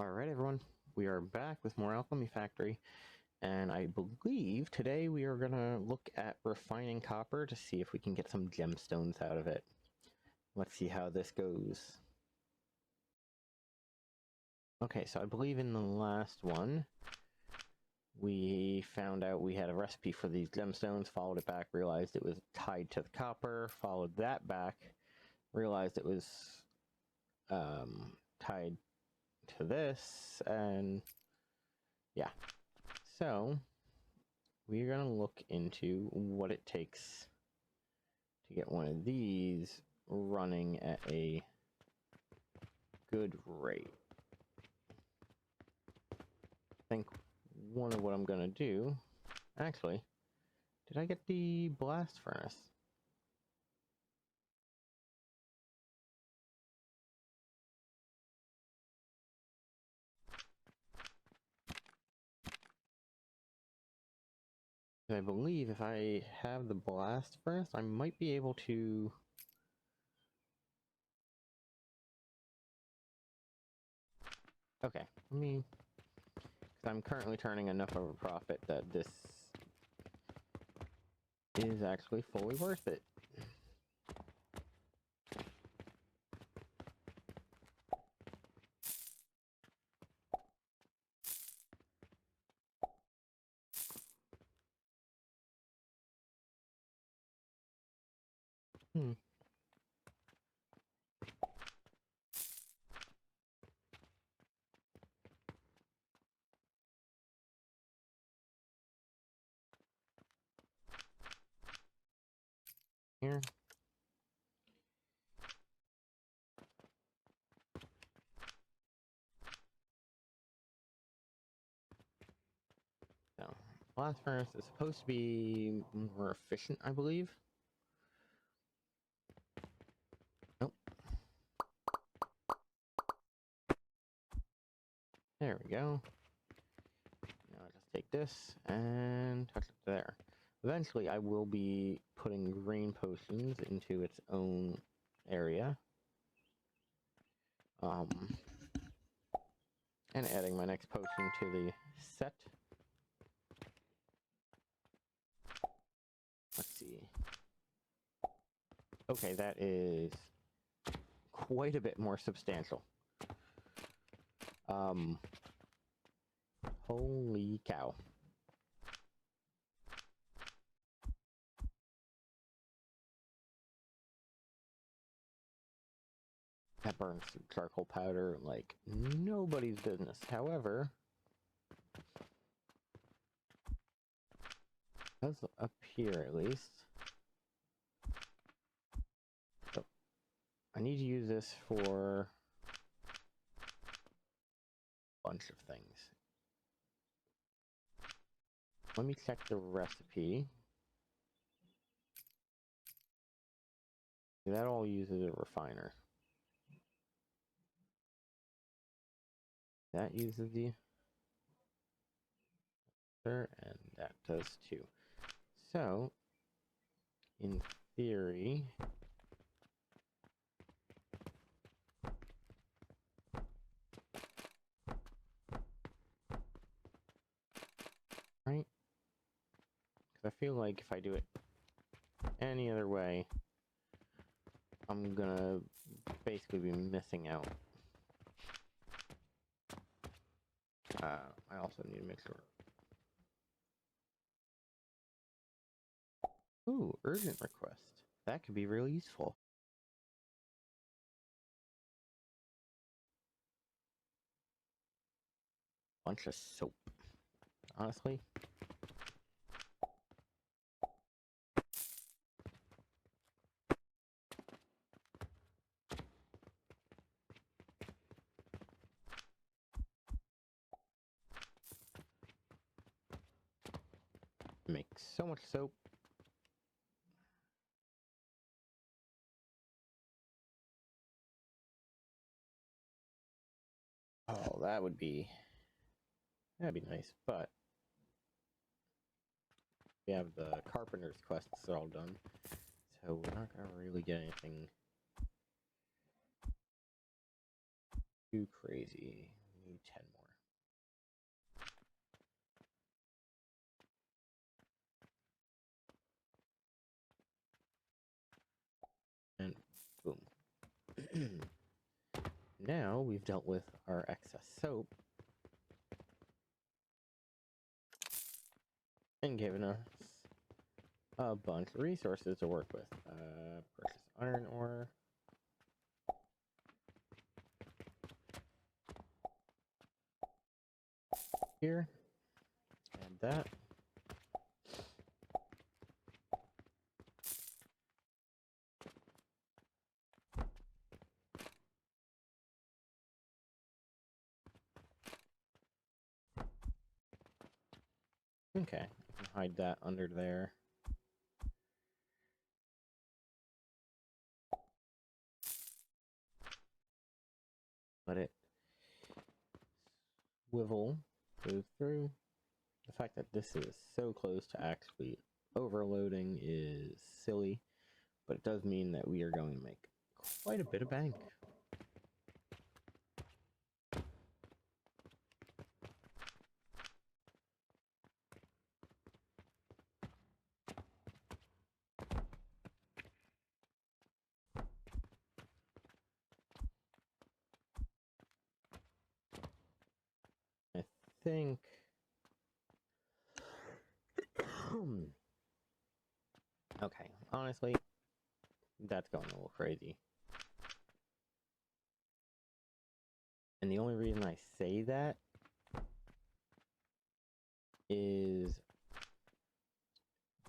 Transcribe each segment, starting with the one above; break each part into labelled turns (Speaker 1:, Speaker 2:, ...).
Speaker 1: Alright everyone, we are back with more Alchemy Factory, and I believe today we are going to look at refining copper to see if we can get some gemstones out of it. Let's see how this goes. Okay, so I believe in the last one, we found out we had a recipe for these gemstones, followed it back, realized it was tied to the copper, followed that back, realized it was tied to this, and yeah. So, we're going to look into what it takes to get one of these running at a good rate. I think one of what I'm going to do... Actually, did I get the blast furnace? I believe if I have the blast furnace, I might be able to... Okay, let me... Because I'm currently turning enough of a profit that this is actually fully worth it. Here. So, blast furnace is supposed to be more efficient, I believe. Nope. There we go. Now I just take this and touch it there. Eventually, I will be putting green potions into its own area. And adding my next potion to the set. Let's see. Okay, that is quite a bit more substantial. Holy cow. That burns charcoal powder like nobody's business. However, it does appear at least. So, I need to use this for a bunch of things. Let me check the recipe. That all uses a refiner. That uses the and that does too. So, in theory, right? Because I feel like if I do it any other way, I'm gonna basically be missing out. I also need to make sure. Ooh, urgent request. That could be really useful. Bunch of soap. Honestly. Make so much soap. Oh, that'd be nice, but we have the carpenter's quests all done, so we're not gonna really get anything too crazy. need 10 more. And boom. Now we've dealt with our excess soap and given us a bunch of resources to work with. Purchase iron ore. Here. And that. Okay, I can hide that under there. Let it swivel, go through. The fact that this is so close to actually overloading is silly, but it does mean that we are going to make quite a bit of bank. I think okay, honestly, that's going a little crazy. And the only reason I say that is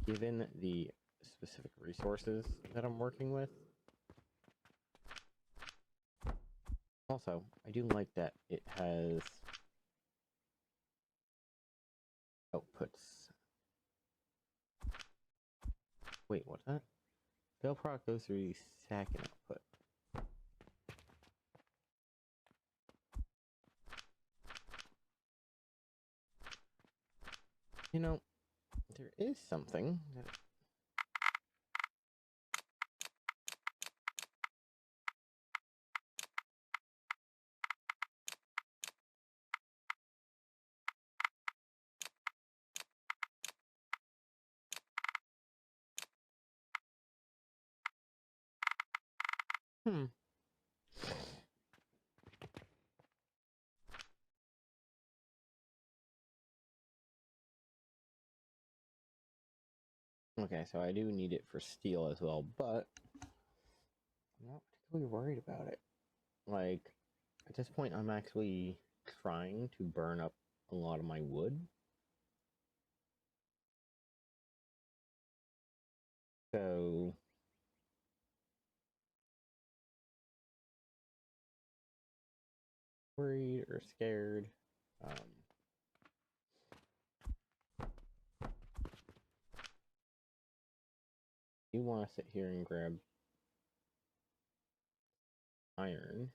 Speaker 1: given the specific resources that I'm working with. Also, I do like that it has outputs. Wait, what's that? Fail product goes through the second output. You know, there is something that... Okay, so I do need it for steel as well, but I'm not particularly worried about it. Like, at this point, I'm actually trying to burn up a lot of my wood. So... worried or scared. You want to sit here and grab iron.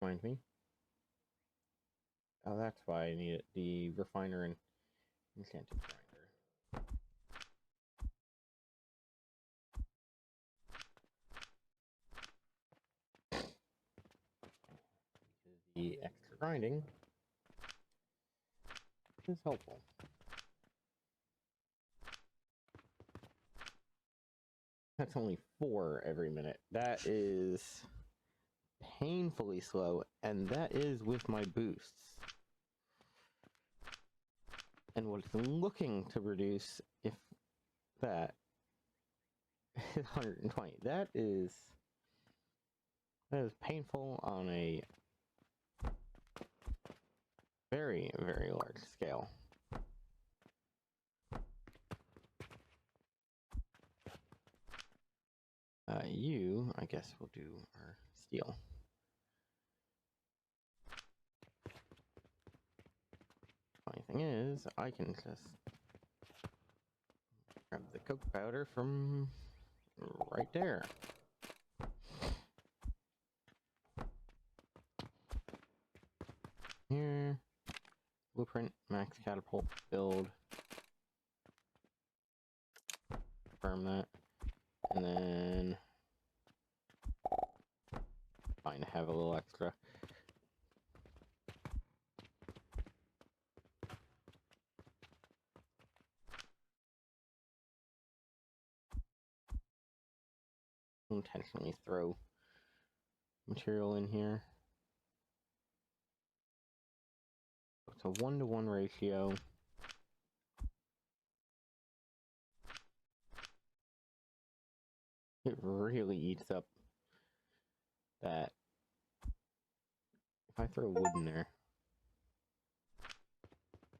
Speaker 1: Remind me. Oh, that's why I need it. The refiner and enchanting grinder. The extra grinding is helpful. That's only 4 every minute. That is painfully slow, and that is with my boosts. And what it's looking to reduce, if that, is 120. That is painful on a very, very large scale. You, I guess, will do our steel. Funny thing is, I can just grab the coke powder from right there. Here, blueprint, max catapult, build. confirm that. And then fine to have a little extra. Intentionally throw material in here. It's a 1-to-1 ratio. It really eats up that. If I throw wood in there,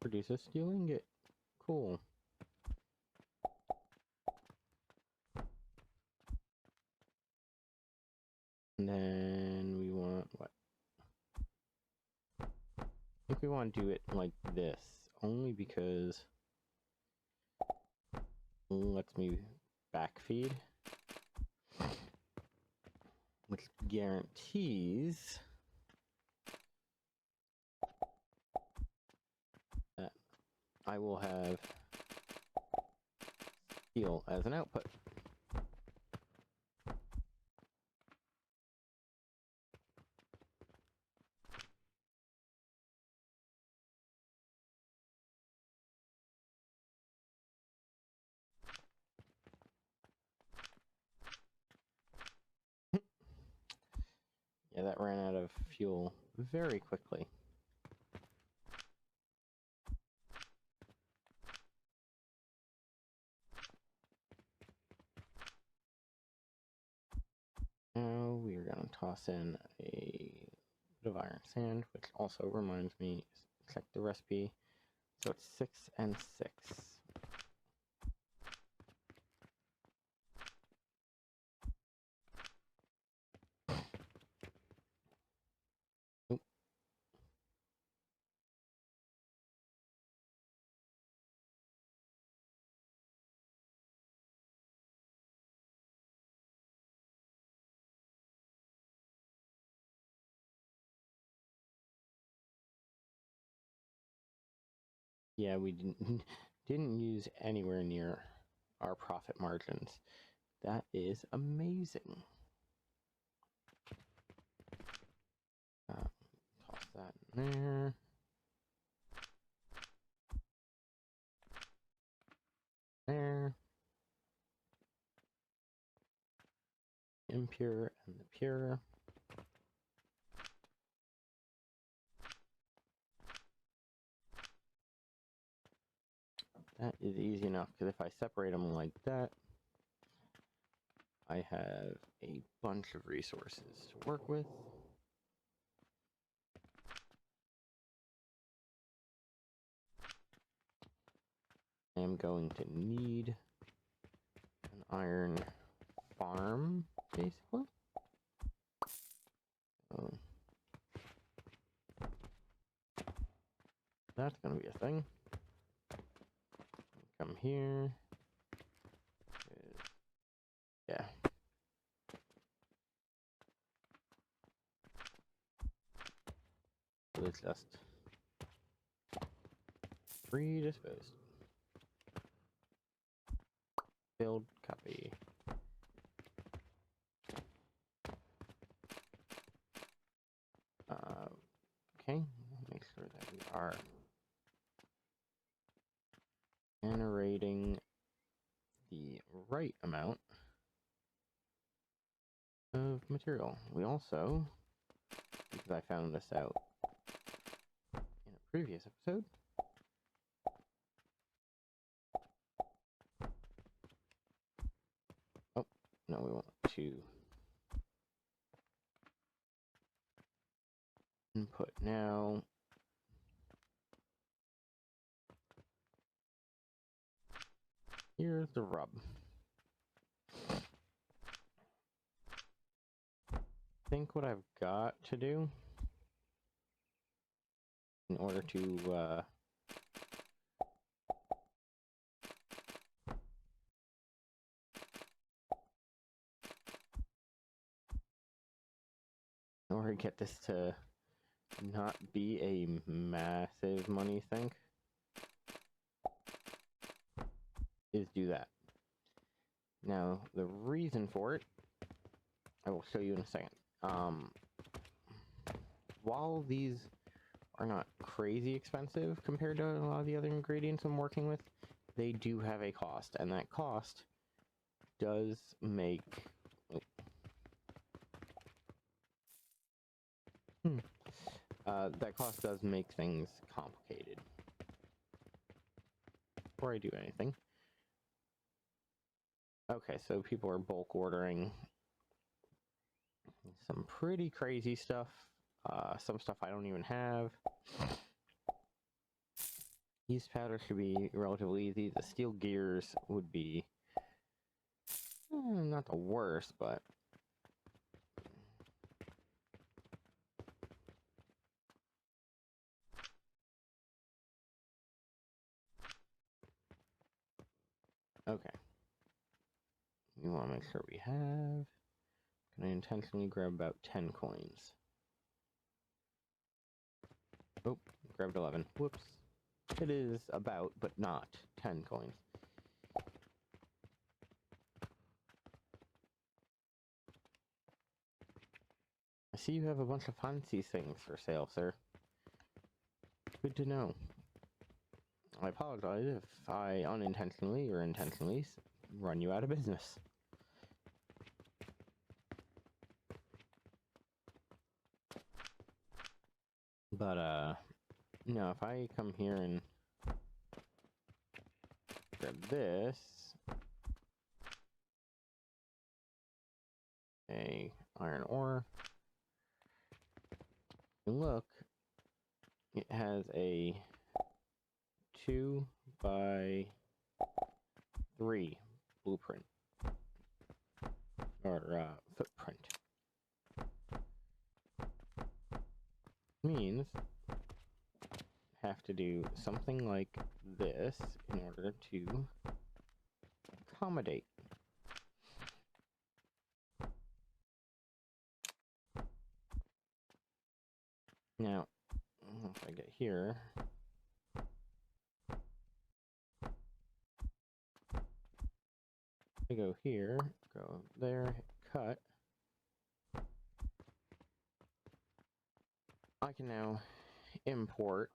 Speaker 1: produce a steel ingot. Cool. And then we want what? I think we want to do it like this, only because it lets me backfeed, which guarantees that I will have steel as an output. Yeah, that ran out of fuel very quickly. Now we are going to toss in a bit of iron sand, which also reminds me, check the recipe. So it's 6 and 6. Oop. Yeah, we didn't use anywhere near our profit margins. That is amazing. Toss that in there. There. Impure and the pure. That is easy enough, because if I separate them like that, I have a bunch of resources to work with. I am going to need an iron farm, basically. So that's going to be a thing. Come here. Yeah. So it's just predisposed. Build copy. Okay, make sure that we are generating the right amount of material. We also, because I found this out in a previous episode, oh, no, we want to input now. Here's the rub. I think what I've got to do in order to get this to not be a massive money sink is do that. Now, the reason for it, I will show you in a second. While these are not crazy expensive compared to a lot of the other ingredients I'm working with, they do have a cost, and that cost does make... that cost does make things complicated. Before I do anything. Okay, so people are bulk ordering some pretty crazy stuff. Some stuff I don't even have. Yeast powder should be relatively easy. The steel gears would be not the worst, but okay. We want to make sure we have. Can I intentionally grab about 10 coins? Oh, grabbed 11. Whoops. It is about, but not 10 coins. I see you have a bunch of fancy things for sale, sir. Good to know. I apologize if I unintentionally or intentionally run you out of business. But, no, if I come here and grab this, a iron ore, and look, it has a 2 by 3 blueprint, or footprint. Means have to do something like this in order to accommodate. Now, if I get here, I go here, go there, hit cut. I can now import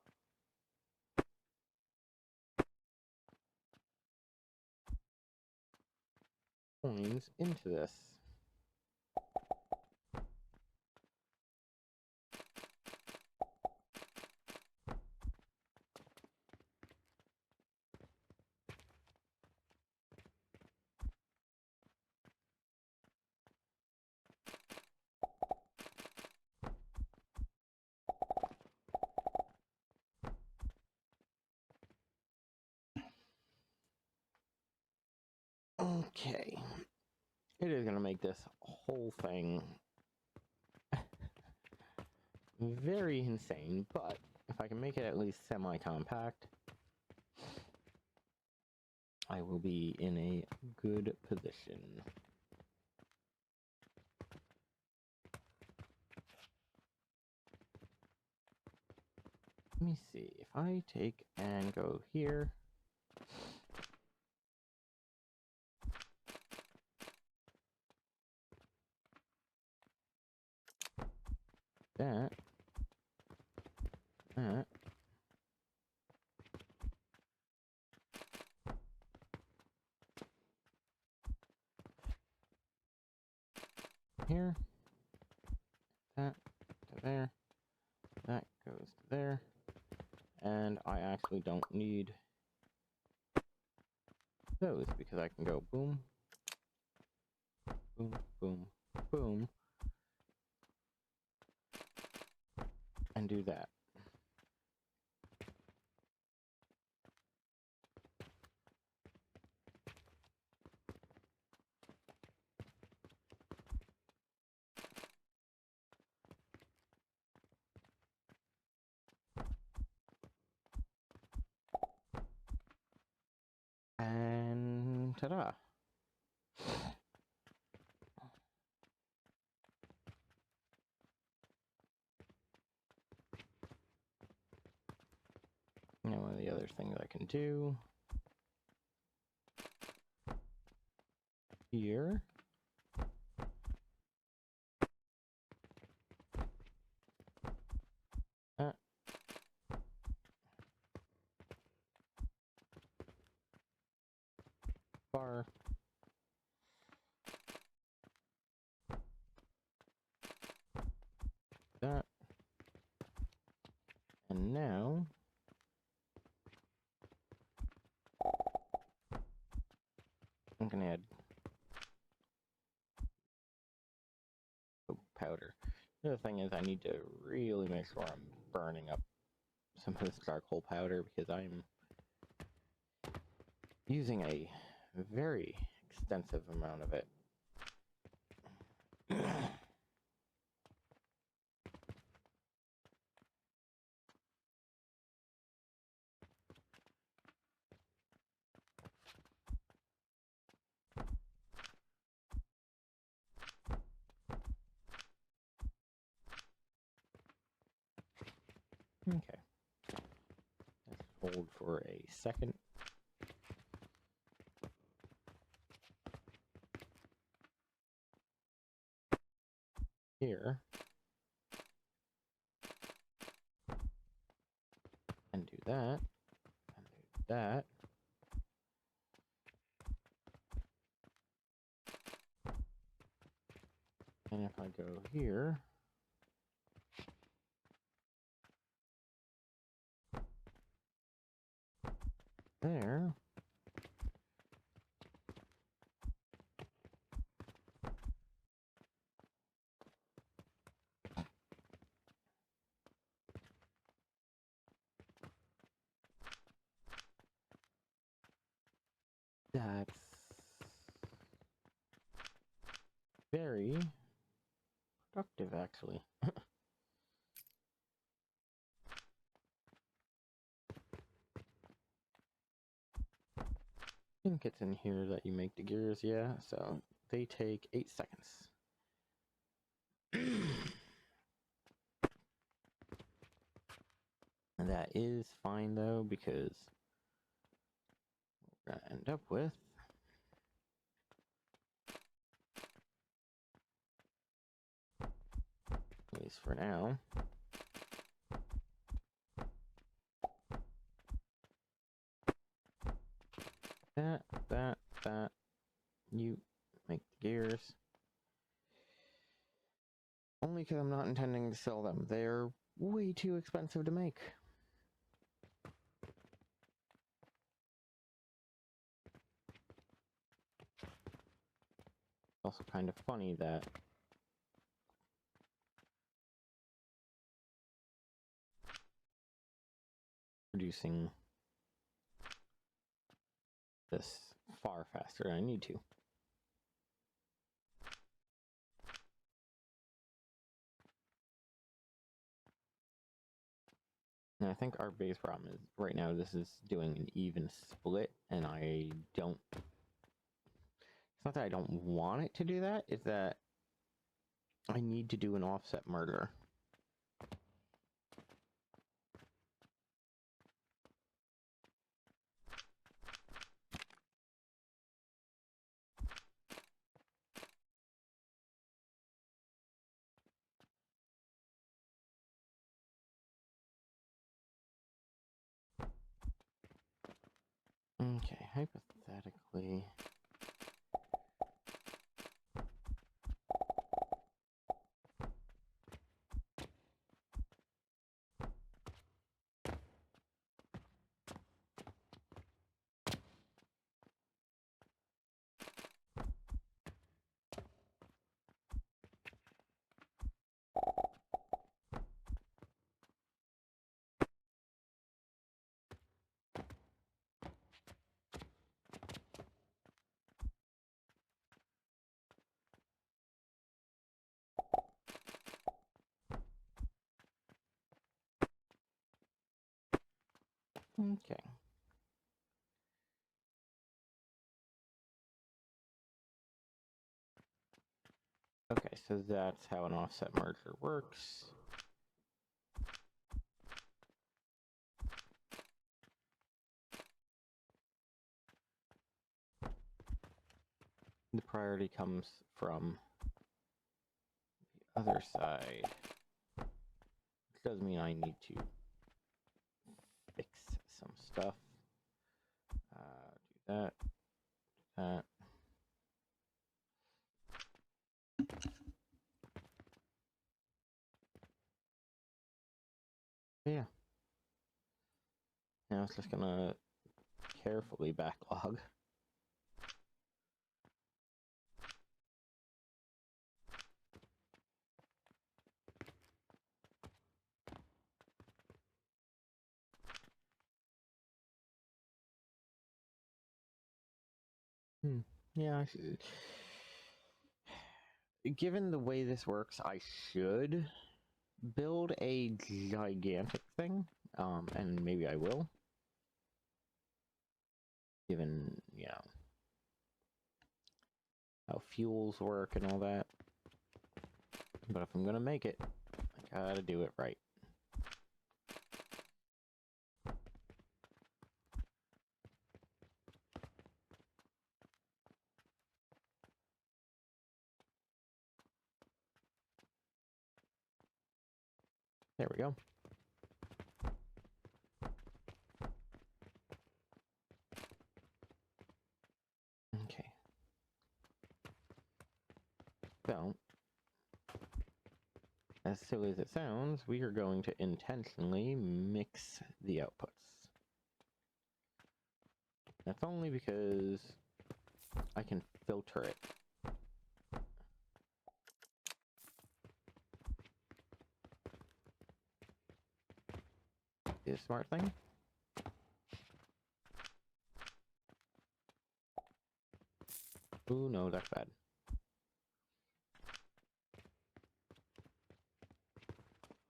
Speaker 1: coins into this. Okay. It is going to make this whole thing very insane, but if I can make it at least semi-compact, I will be in a good position. Let me see, if I take and go here, that, here, that to there, that goes to there, and I actually don't need those because I can go boom, boom, boom, boom, and do that. And ta-da! Now one of the other things I can do here. Bar. That. And now I'm gonna add powder. The other thing is I need to really make sure I'm burning up some of this charcoal powder because I'm using a very extensive amount of it. Okay. Let's hold for a second. Here. And do that. And do that. And if I go here, there, that's very productive, actually. I think it's in here that you make the gears, yeah, so they take 8 seconds. And that is fine though, because what we're gonna end up with at least for now, that, you make the gears. Only because I'm not intending to sell them. They're way too expensive to make. It's also kind of funny that producing this far faster than I need to. And I think our biggest problem is right now this is doing an even split, and I don't... It's not that I don't want it to do that, it's that I need to do an offset merger. Okay, hypothetically... Okay. Okay, so that's how an offset merger works. the priority comes from the other side. Which does mean I need to fix some stuff. Do that. That. Yeah. Now it's just gonna carefully backlog. Yeah, given the way this works, I should build a gigantic thing, and maybe I will. Given, you know, how fuels work and all that. But if I'm gonna make it, I gotta do it right. There we go. Okay. So, as silly as it sounds, we are going to intentionally mix the outputs. That's only because I can filter it. Is a smart thing. Ooh, no, that's bad.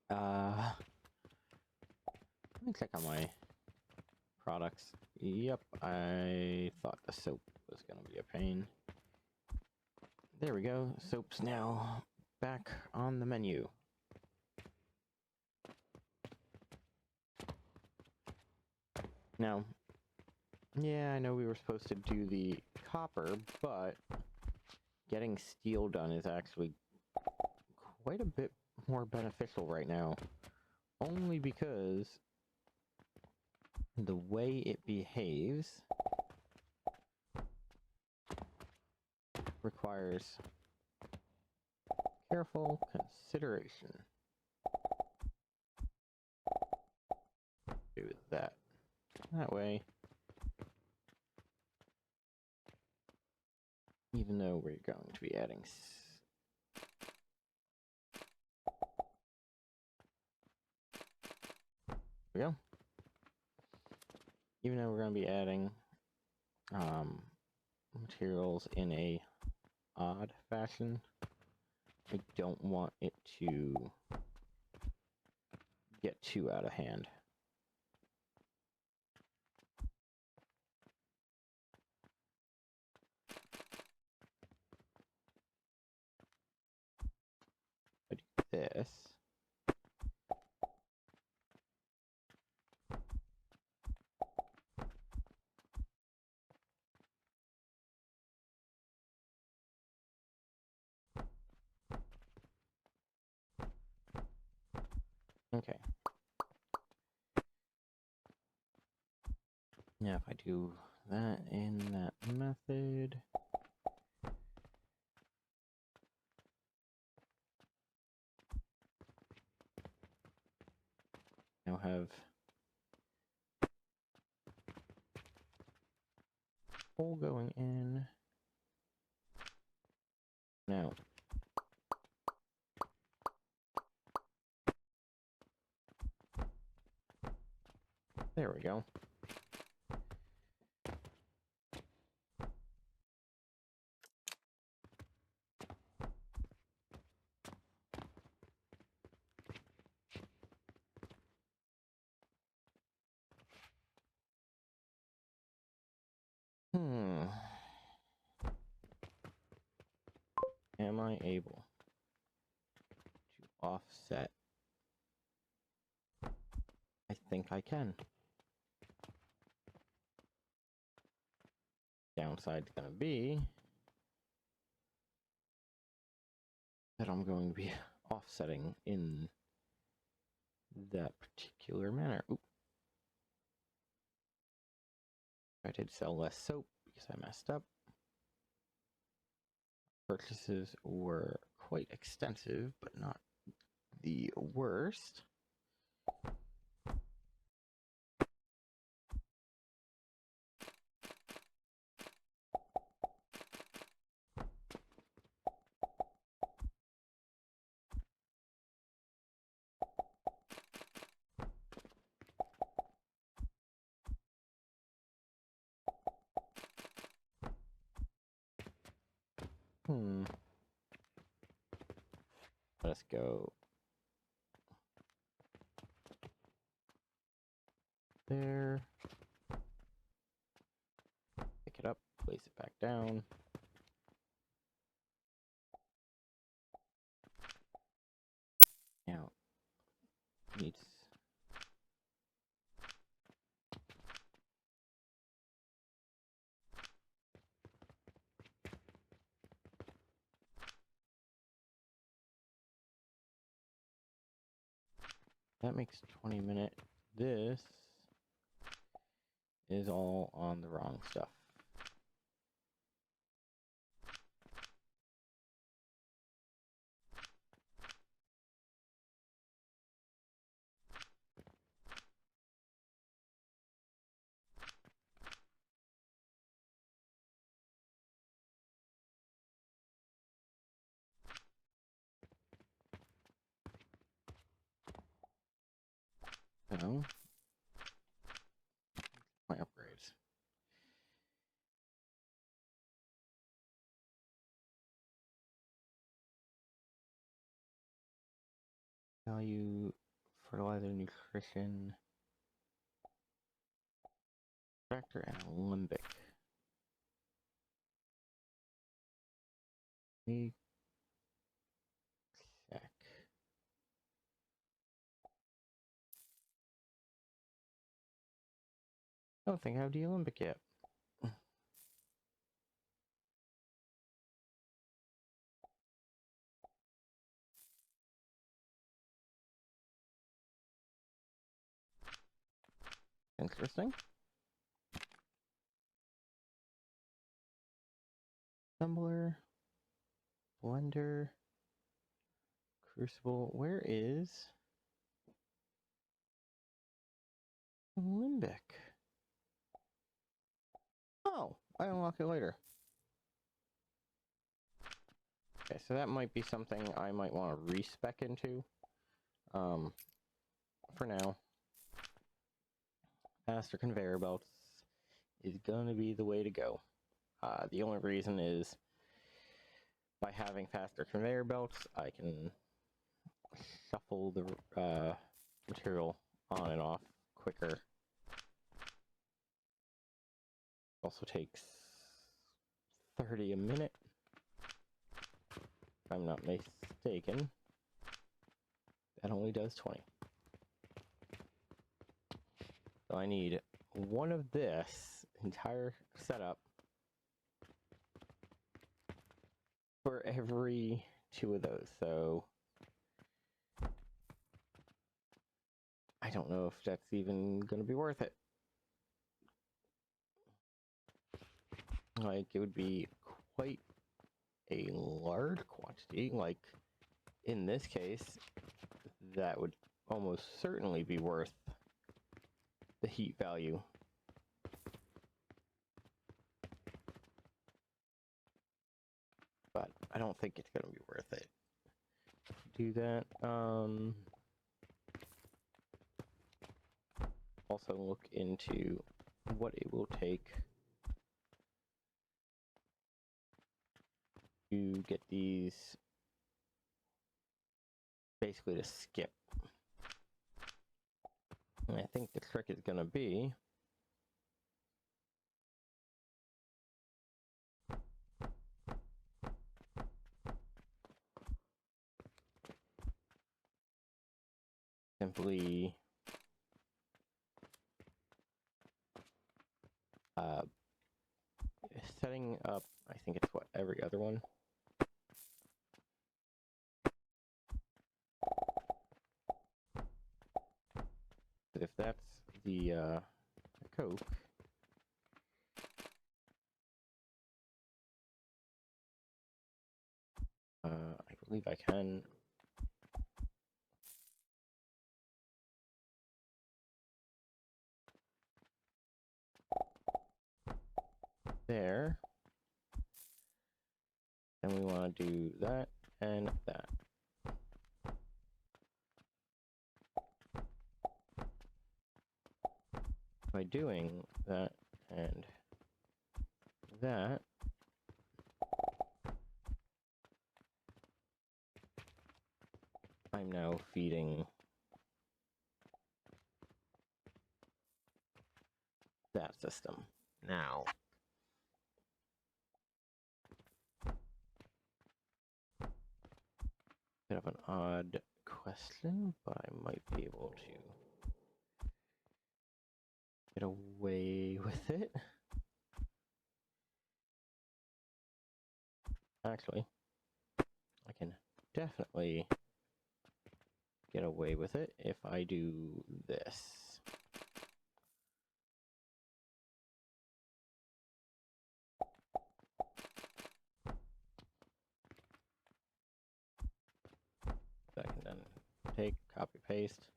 Speaker 1: Let me check on my products. Yep, I thought the soap was gonna be a pain. There we go. Soap's now back on the menu. Now, yeah, I know we were supposed to do the copper, but getting steel done is actually quite a bit more beneficial right now. Only because the way it behaves requires careful consideration. Do that. That way, even though we're going to be adding there we go. Even though we're going to be adding materials in a odd fashion, I don't want it to get too out of hand. I do this. Okay. Now if I do that in that method, now have hole going in. Now there we go. Am I able to offset? I think I can. Downside's gonna be that I'm going to be offsetting in that particular manner. Oop. I did sell less soap because I messed up. Purchases were quite extensive, but not the worst. Let's go there. Pick it up, place it back down. Now, needs that makes 20 minutes. This is all on the wrong stuff. So, my upgrades. Value, fertilizer, nutrition, tractor, and limbic. Check. I don't think I have the Olympic yet. Interesting. Tumbler, blender, crucible. Where is limbic? Oh, I unlock it later. Okay, so that might be something I might want to respec into. For now, faster conveyor belts is gonna be the way to go. The only reason is by having faster conveyor belts, I can shuffle the material on and off quicker. Also takes 30 a minute, if I'm not mistaken. That only does 20. So I need one of this entire setup for every 2 of those. So I don't know if that's even going to be worth it. Like, it would be quite a large quantity. Like, in this case, that would almost certainly be worth the heat value. But I don't think it's going to be worth it to do that. Also look into what it will take to get these basically to skip. And I think the trick is going to be simply setting up, I think it's what, every other one? that's the Coke, I believe I can there. And we want to do that and that. By doing that and that, I'm now feeding that system. Now, bit of an odd question, but I might be able to get away with it. Actually, I can definitely get away with it if I do this. So I can then take, copy, paste,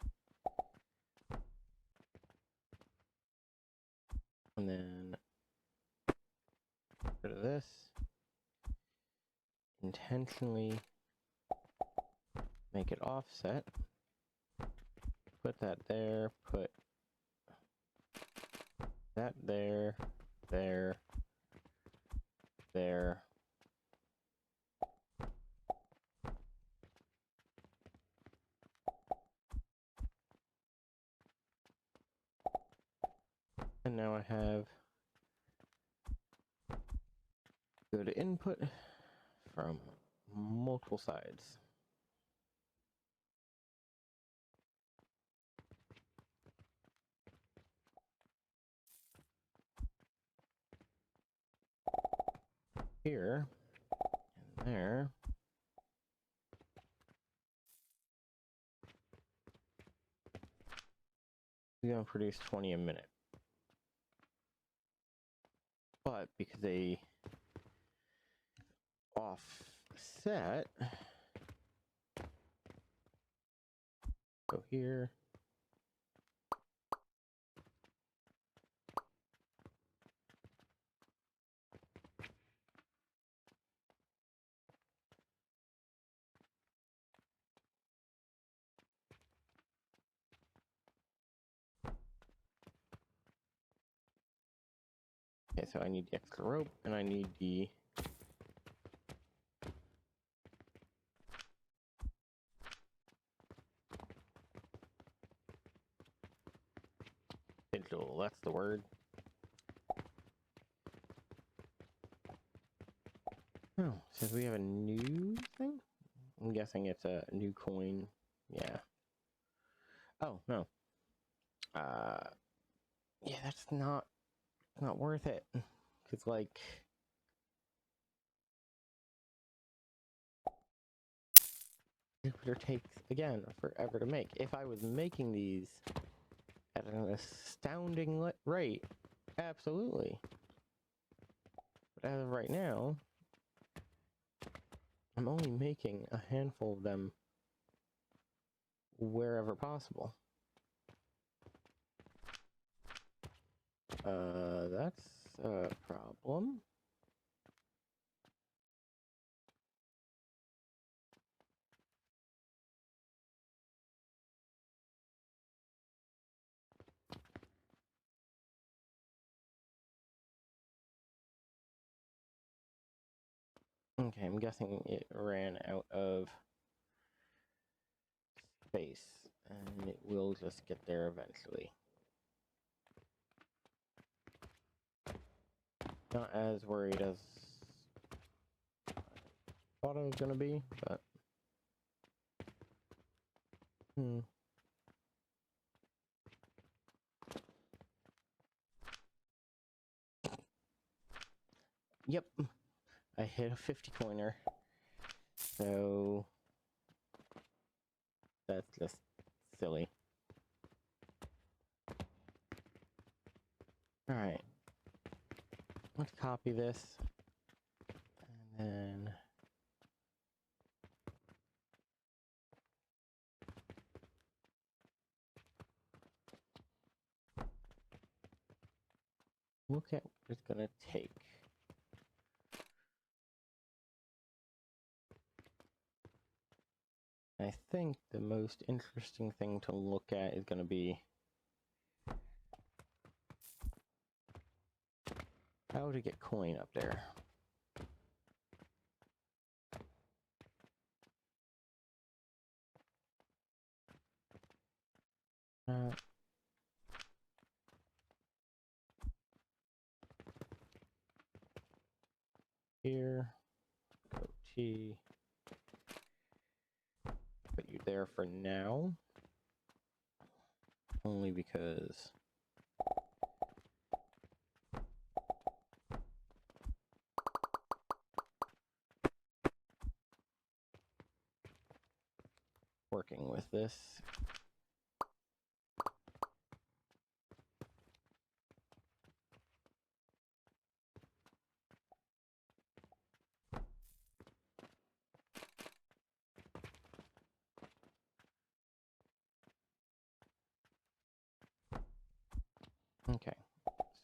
Speaker 1: and then rid of this. Intentionally make it offset. Put that there, put that there, there, there. And now I have good input from multiple sides. Here and there. We're gonna produce 20 a minute. But because they offset, go here. Okay, so I need the extra rope, and I need the digital, that's the word. Oh, says we have a new thing? I'm guessing it's a new coin. Yeah. Oh, no. Yeah, that's not worth it. Because, like, Jupiter takes, again, forever to make. If I was making these at an astounding rate, absolutely. But as of right now, I'm only making a handful of them wherever possible. That's a problem. Okay, I'm guessing it ran out of space, and it will just get there eventually. Not as worried as I thought I was gonna be, but Yep, I hit a 50 coiner, so that's just silly. Alright. Let's copy this. And then... look at what it's gonna take. I think the most interesting thing to look at is gonna be how to get coin up there. Here, go T, put you there for now, only because working with this. Okay,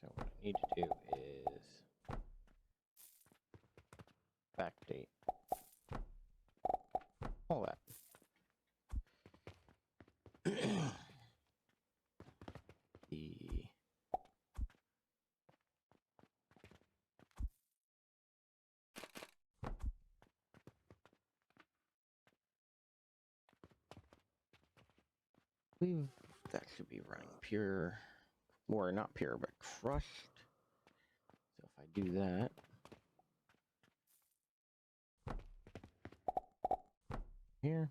Speaker 1: so what I need to do is backdate all that. The that should be running pure, or not pure, but crushed. So if I do that, here,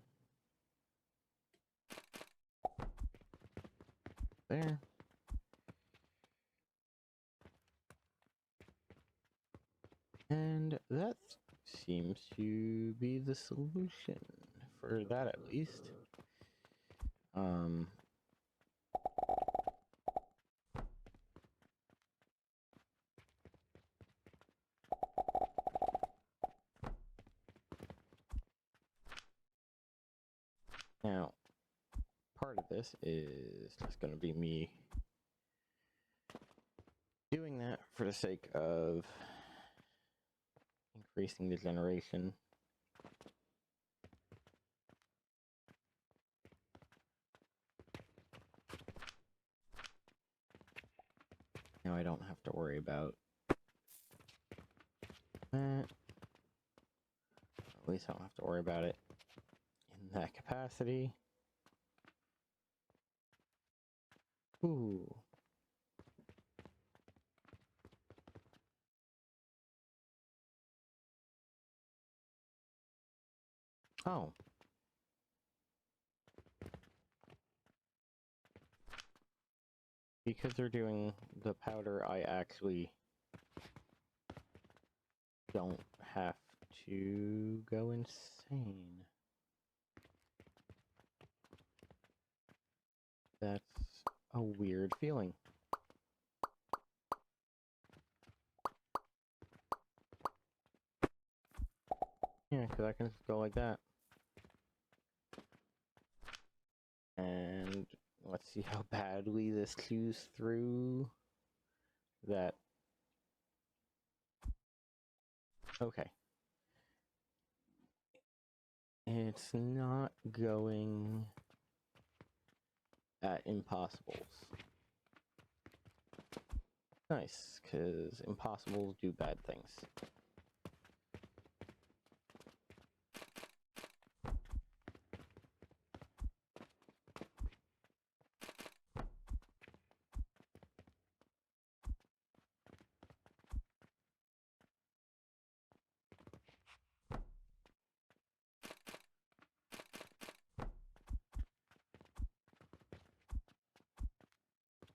Speaker 1: there, and that seems to be the solution for that, at least. Now, part of this is just going to be me doing that for the sake of increasing the generation. Now I don't have to worry about that. At least I don't have to worry about it in that capacity. Ooh. Oh. Because they're doing the powder, I actually don't have to go insane. That's a weird feeling. Yeah, because I can just go like that. And let's see how badly this chews through that. Okay. It's not going at impossibles. Nice, because impossibles do bad things.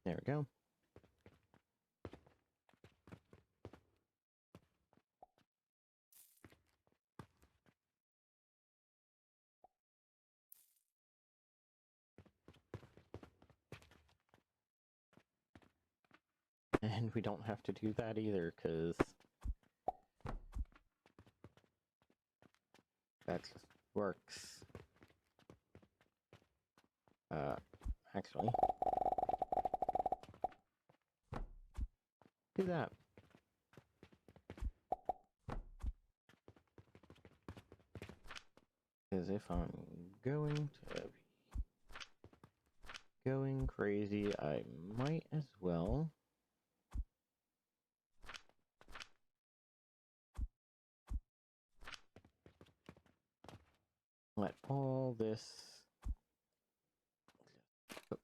Speaker 1: There we go. And we don't have to do that either, because that just works. Actually, do that. Because if I'm going to be going crazy, I might as well let all this cook.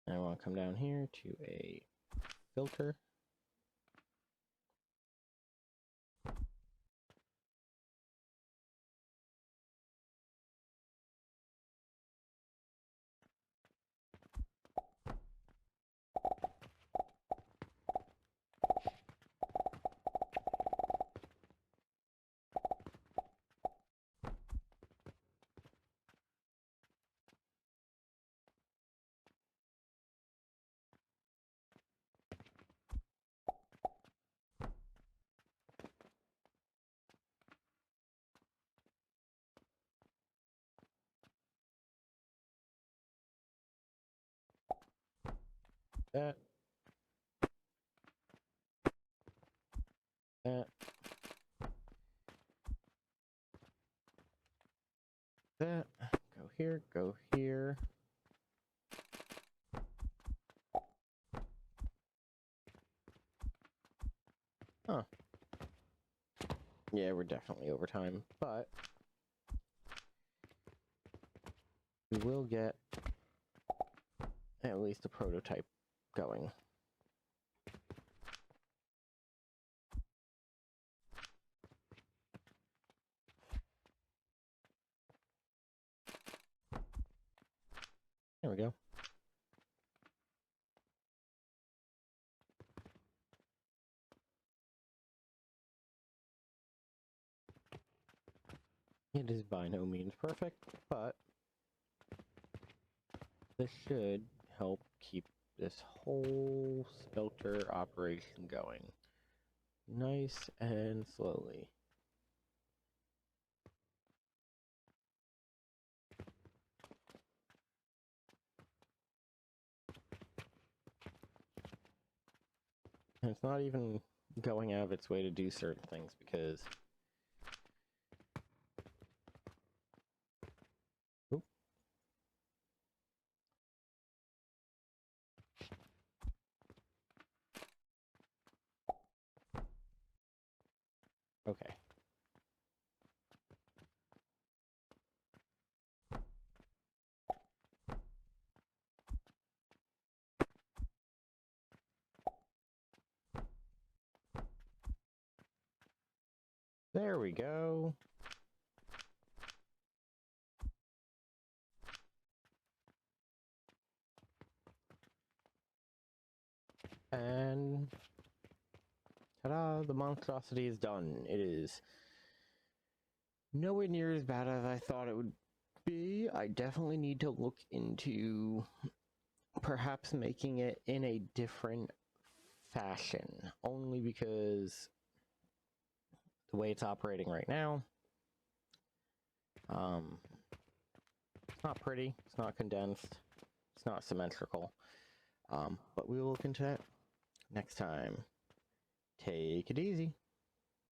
Speaker 1: I want to come down here to a filter. That. That. That. Go here, go here. Huh. Yeah, we're definitely over time, but we will get at least a prototype going. There we go. It is by no means perfect, but this should help keep this whole smelter operation going nice and slowly. And it's not even going out of its way to do certain things because oop. Okay. There we go. And ta-da, the monstrosity is done. It is nowhere near as bad as I thought it would be. I definitely need to look into perhaps making it in a different fashion, only because the way it's operating right now, it's not pretty, it's not condensed, it's not symmetrical, but we will look into that next time. Take it easy.